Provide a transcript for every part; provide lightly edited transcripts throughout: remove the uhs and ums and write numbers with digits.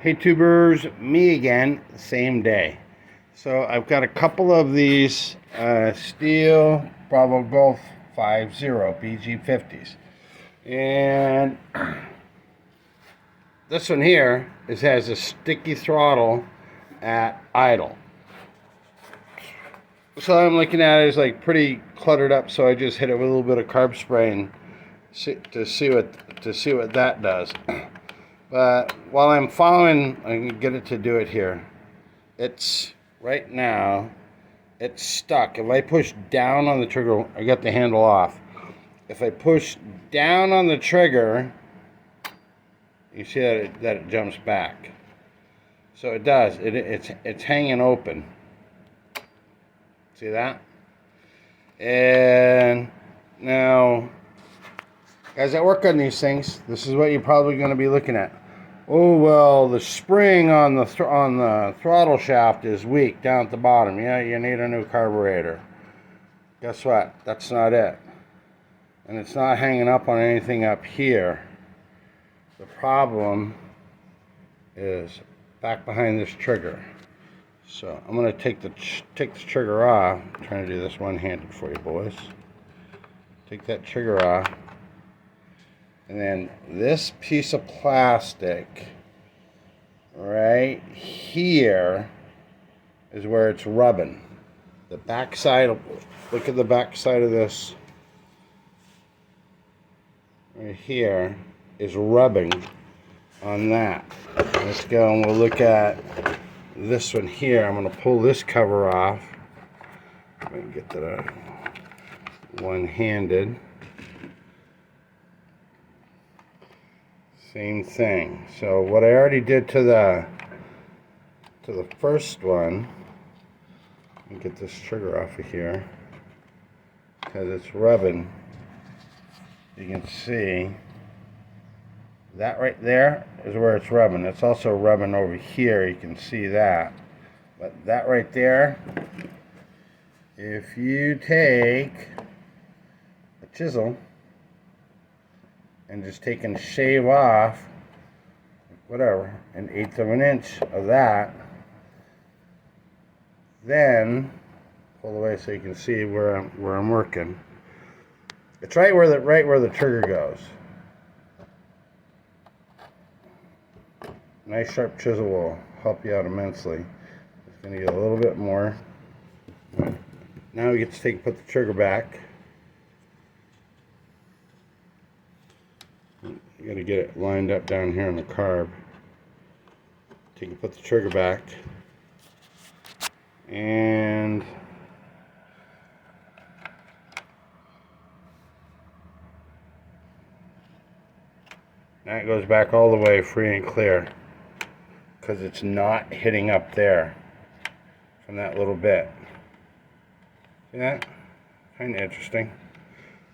Hey tubers, me again, same day. So I've got a couple of these Stihl Golf 50 BG50s. And this one here has a sticky throttle at idle. So I'm looking at it, it's like pretty cluttered up, so I just hit it with a little bit of carb spray and to see what that does. But while I'm following, I can get it to do it here. It's right now, it's stuck. If I push down on the trigger, I got the handle off. If I push down on the trigger, you see that it jumps back. So it does. It's hanging open. See that? And now, as I work on these things, this is what you're probably going to be looking at. Oh well, the spring on the throttle shaft is weak down at the bottom. Yeah, you need a new carburetor. Guess what? That's not it. And it's not hanging up on anything up here. The problem is back behind this trigger. So I'm going to take the trigger off. I'm trying to do this one-handed for you boys. Take that trigger off. And then this piece of plastic right here is where it's rubbing. The back side, look at the back side of this right here is rubbing on that. Let's go and we'll look at this one here. I'm going to pull this cover off. I'm going to get that one-handed. Same thing. So what I already did to the first one, let me get this trigger off of here because it's rubbing. You can see that right there is where it's rubbing. It's also rubbing over here. You can see that. But that right there, if you take a chisel and just take and shave off, whatever, 1/8 of an inch of that, then pull away so you can see where I'm working. It's right where the trigger goes. Nice sharp chisel will help you out immensely. It's going to get a little bit more. Now we get to put the trigger back. You got to get it lined up down here on the carb. Take and put the trigger back. And now it goes back all the way free and clear because it's not hitting up there from that little bit. See that? Kind of interesting.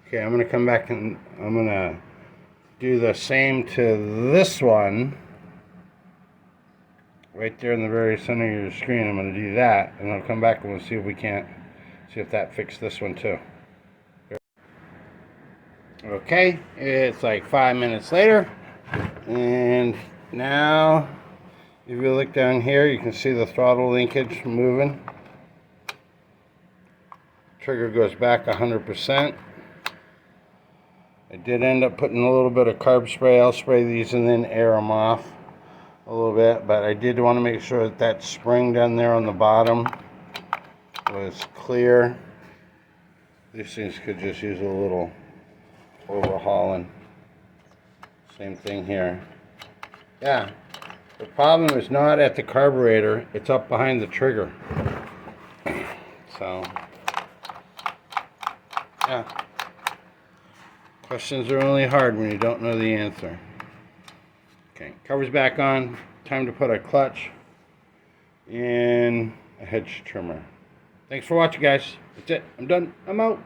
Okay, I'm going to come back and I'm going to do the same to this one right there in the very center of your screen. I'm going to do that and I'll come back and we'll see if that fixed this one too. Okay, it's like 5 minutes later, and now if you look down here you can see the throttle linkage moving. Trigger goes back 100%. I did end up putting a little bit of carb spray. I'll spray these and then air them off a little bit, but I did want to make sure that spring down there on the bottom was clear. These things could just use a little overhauling. Same thing here. Yeah, the problem is not at the carburetor, it's up behind the trigger. So, yeah. Questions are only hard when you don't know the answer. Okay, cover's back on. Time to put a clutch and a hedge trimmer. Thanks for watching, guys. That's it. I'm done. I'm out.